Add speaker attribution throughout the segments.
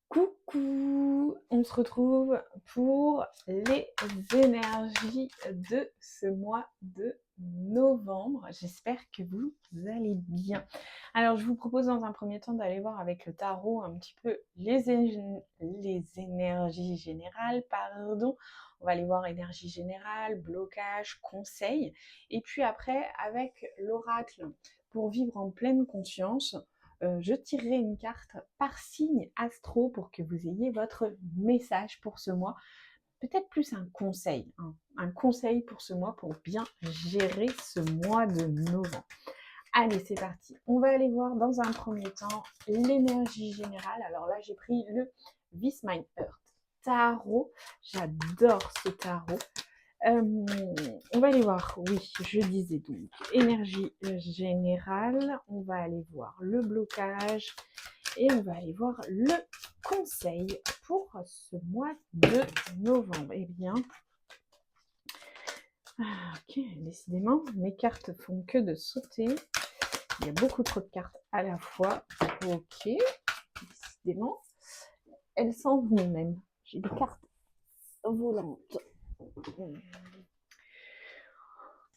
Speaker 1: Coucou, on se retrouve pour les énergies de ce mois de novembre. J'espère que vous allez bien. Alors, je vous propose dans un premier temps d'aller voir avec le tarot un petit peu les énergies générales, pardon. On va aller voir énergie générale, blocage, conseil. Et puis après, avec l'oracle, pour vivre en pleine conscience, je tirerai une carte par signe astro pour que vous ayez votre message pour ce mois. Peut-être plus un conseil, hein, un conseil pour ce mois pour bien gérer ce mois de novembre. Allez, c'est parti. On va aller voir dans un premier temps l'énergie générale. Alors là, j'ai pris le This Mind Earth Tarot. J'adore ce tarot. On va aller voir, oui, je disais donc, énergie générale, on va aller voir le blocage et on va aller voir le conseil pour ce mois de novembre. Eh bien, ok, décidément, mes cartes font que de sauter. Il y a beaucoup trop de cartes à la fois. Ok, décidément, elles s'en vont même. J'ai des cartes volantes.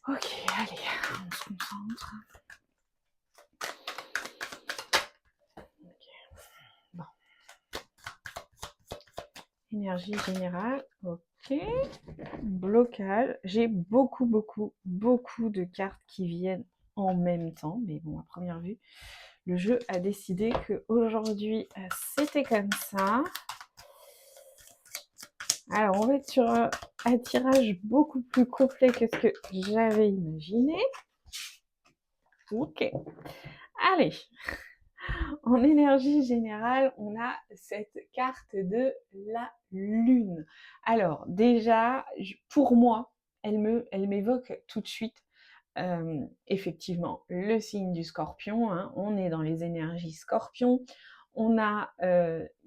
Speaker 1: Ok, allez, on se concentre. Okay. Bon. Énergie générale, ok. Blocage. J'ai beaucoup de cartes qui viennent en même temps. Mais bon, à première vue, le jeu a décidé qu'aujourd'hui, c'était comme ça. Alors, on va être sur un tirage beaucoup plus complet que ce que j'avais imaginé. Ok. Allez. En énergie générale, on a cette carte de la lune. Alors déjà, pour moi, elle m'évoque tout de suite effectivement le signe du scorpion, hein. On est dans les énergies scorpion. On a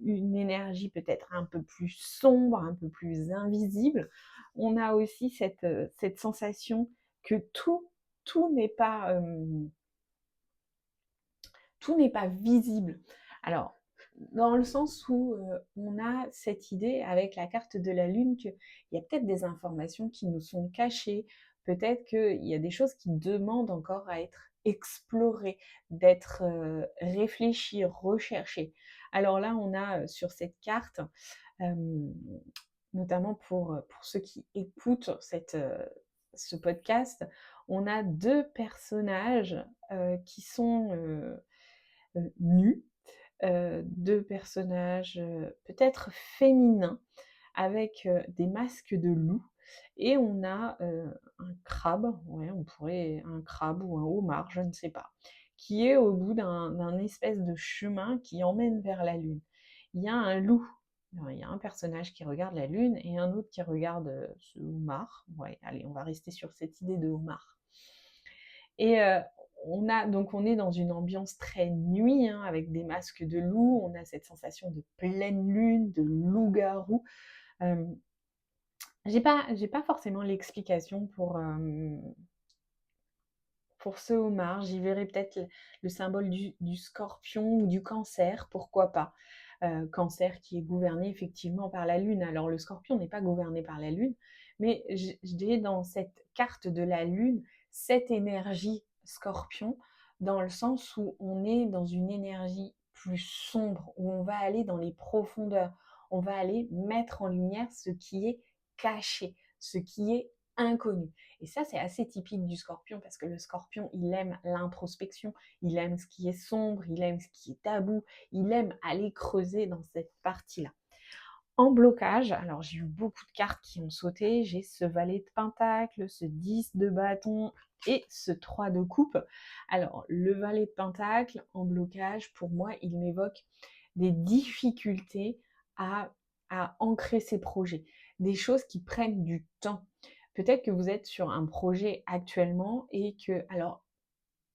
Speaker 1: une énergie peut-être un peu plus sombre, un peu plus invisible. On a aussi cette sensation que tout n'est pas... tout n'est pas visible. Alors, dans le sens où on a cette idée avec la carte de la Lune qu'il y a peut-être des informations qui nous sont cachées, peut-être qu'il y a des choses qui demandent encore à être explorées, d'être réfléchies, recherchées. Alors là, on a sur cette carte, notamment pour ceux qui écoutent ce podcast, on a deux personnages qui sont nus, deux personnages peut-être féminins avec des masques de loup et on a un crabe, ouais, on pourrait un crabe ou un homard, je ne sais pas, qui est au bout d'un espèce de chemin qui emmène vers la lune. Il y a un loup, il y a un personnage qui regarde la lune et un autre qui regarde ce homard. Ouais, allez, on va rester sur cette idée de homard. Et on est dans une ambiance très nuit, hein, avec des masques de loup, on a cette sensation de pleine lune, de loup-garou. J'ai pas forcément l'explication pour ce homard. J'y verrais peut-être le symbole du scorpion ou du cancer, pourquoi pas. Cancer qui est gouverné effectivement par la lune. Alors le scorpion n'est pas gouverné par la lune, mais j'ai dans cette carte de la lune cette énergie scorpion, dans le sens où on est dans une énergie plus sombre, où on va aller dans les profondeurs, on va aller mettre en lumière ce qui est caché, ce qui est inconnu. Et ça, c'est assez typique du scorpion, parce que le scorpion, il aime l'introspection, il aime ce qui est sombre, il aime ce qui est tabou, il aime aller creuser dans cette partie-là. En blocage, alors j'ai eu beaucoup de cartes qui ont sauté, j'ai ce valet de pentacle, ce 10 de bâton et ce 3 de coupe. Alors le valet de pentacle en blocage, pour moi, il m'évoque des difficultés à ancrer ses projets, des choses qui prennent du temps. Peut-être que vous êtes sur un projet actuellement et que, alors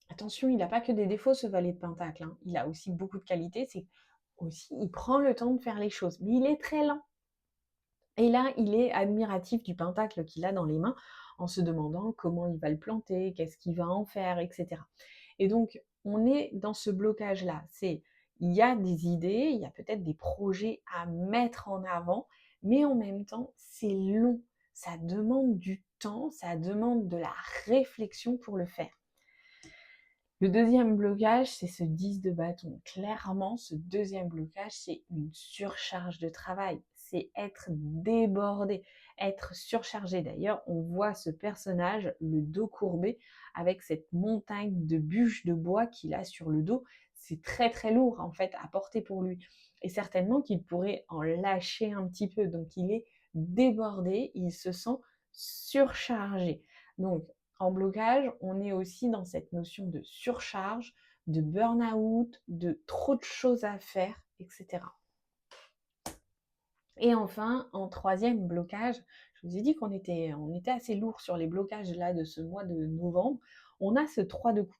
Speaker 1: attention, il n'a pas que des défauts ce valet de pentacle, hein. Il a aussi beaucoup de qualités, c'est aussi, il prend le temps de faire les choses, mais il est très lent. Et là, il est admiratif du pentacle qu'il a dans les mains, en se demandant comment il va le planter, qu'est-ce qu'il va en faire, etc. Et donc, on est dans ce blocage-là. C'est, il y a des idées, il y a peut-être des projets à mettre en avant, mais en même temps, c'est long. Ça demande du temps, ça demande de la réflexion pour le faire. Le deuxième blocage, c'est ce 10 de bâton. Clairement, ce deuxième blocage, c'est une surcharge de travail. C'est être débordé, être surchargé. D'ailleurs, on voit ce personnage, le dos courbé, avec cette montagne de bûches de bois qu'il a sur le dos. C'est très très lourd en fait à porter pour lui. Et certainement qu'il pourrait en lâcher un petit peu. Donc il est débordé, il se sent surchargé. Donc en blocage, on est aussi dans cette notion de surcharge, de burn-out, de trop de choses à faire, etc. Et enfin, en troisième blocage, je vous ai dit qu'on était assez lourd sur les blocages là de ce mois de novembre. On a ce 3 de coupe.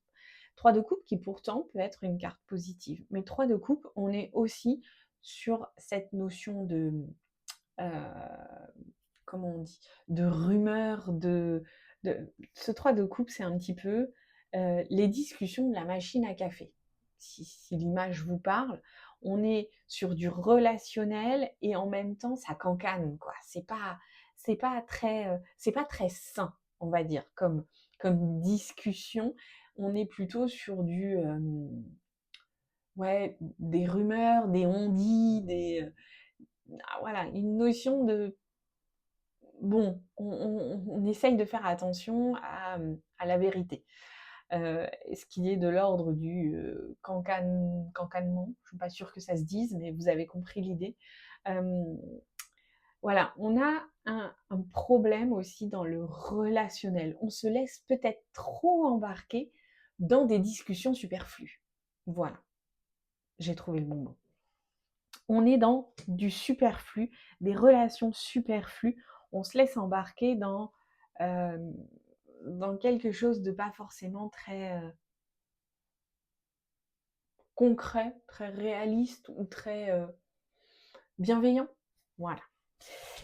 Speaker 1: 3 de coupe qui pourtant peut être une carte positive. Mais 3 de coupe, on est aussi sur cette notion de comment on dit, de rumeurs, ce 3 de coupe, c'est un petit peu les discussions de la machine à café. Si l'image vous parle, on est sur du relationnel et en même temps ça cancane, quoi. C'est pas très sain, on va dire, comme discussion. On est plutôt sur ouais, des rumeurs, des on-dit, voilà, une notion de bon, on essaye de faire attention à la vérité. Ce qui est de l'ordre du cancanement, je ne suis pas sûre que ça se dise, mais vous avez compris l'idée. Voilà, on a un problème aussi dans le relationnel. On se laisse peut-être trop embarquer dans des discussions superflues. Voilà, j'ai trouvé le bon mot. On est dans du superflu, des relations superflues. On se laisse embarquer dans quelque chose de pas forcément très concret, très réaliste ou très bienveillant. Voilà.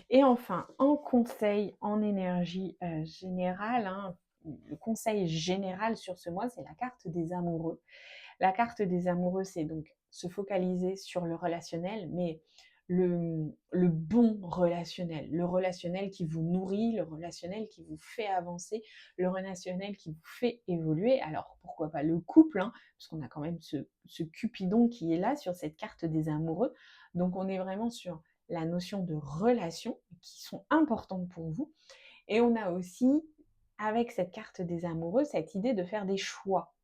Speaker 1: Et enfin, en conseil, en énergie générale, hein, le conseil général sur ce mois, c'est la carte des amoureux. La carte des amoureux, c'est donc se focaliser sur le relationnel, mais le bon relationnel, le relationnel qui vous nourrit, le relationnel qui vous fait avancer, le relationnel qui vous fait évoluer. Alors pourquoi pas le couple, hein, parce qu'on a quand même ce Cupidon qui est là sur cette carte des amoureux. Donc on est vraiment sur la notion de relations qui sont importantes pour vous. Et on a aussi, avec cette carte des amoureux, cette idée de faire des choix.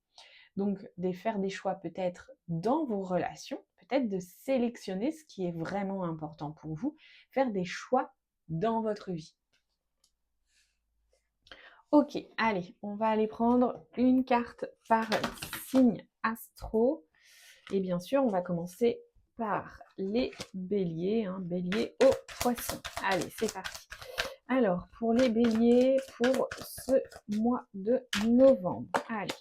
Speaker 1: Donc, de faire des choix peut-être dans vos relations, peut-être de sélectionner ce qui est vraiment important pour vous, faire des choix dans votre vie. Ok, allez, on va aller prendre une carte par signe astro. Et bien sûr, on va commencer par les béliers, hein, bélier au poisson. Allez, c'est parti. Alors, pour les béliers, pour ce mois de novembre, allez.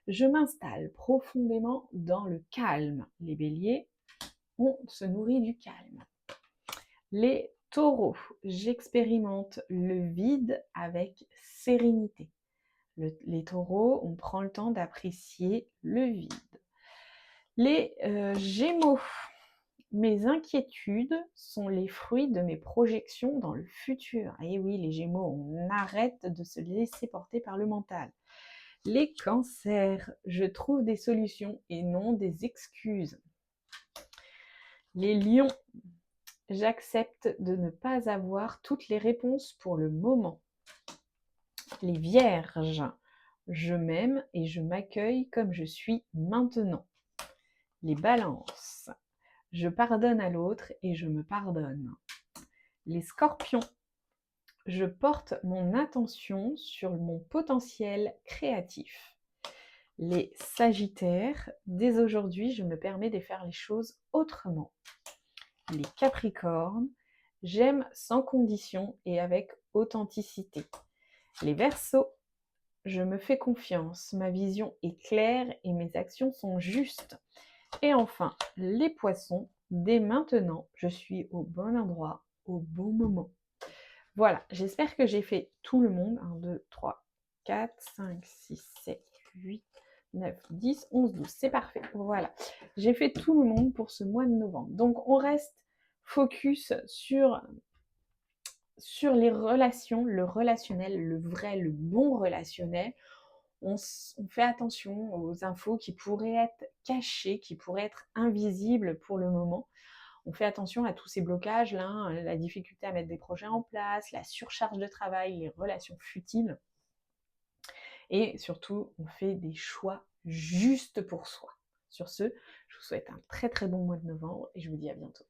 Speaker 1: Je m'installe profondément dans le calme. Les béliers, on se nourrit du calme. Les taureaux, j'expérimente le vide avec sérénité. Les taureaux, on prend le temps d'apprécier le vide. Les gémeaux, mes inquiétudes sont les fruits de mes projections dans le futur. Et oui, les gémeaux, on arrête de se laisser porter par le mental. Les cancers, je trouve des solutions et non des excuses. Les lions, j'accepte de ne pas avoir toutes les réponses pour le moment. Les vierges, je m'aime et je m'accueille comme je suis maintenant. Les balances, je pardonne à l'autre et je me pardonne. Les scorpions, je porte mon attention sur mon potentiel créatif. Les sagittaires, dès aujourd'hui, je me permets de faire les choses autrement. Les capricornes, j'aime sans condition et avec authenticité. Les verseaux, je me fais confiance, ma vision est claire et mes actions sont justes. Et enfin, les poissons, dès maintenant, je suis au bon endroit, au bon moment. Voilà, j'espère que j'ai fait tout le monde. 1, 2, 3, 4, 5, 6, 7, 8, 9, 10, 11, 12. C'est parfait. Voilà. J'ai fait tout le monde pour ce mois de novembre. Donc, on reste focus sur les relations, le relationnel, le vrai, le bon relationnel. On fait attention aux infos qui pourraient être cachées, qui pourraient être invisibles pour le moment. On fait attention à tous ces blocages-là, la difficulté à mettre des projets en place, la surcharge de travail, les relations futiles. Et surtout, on fait des choix justes pour soi. Sur ce, je vous souhaite un très très bon mois de novembre et je vous dis à bientôt.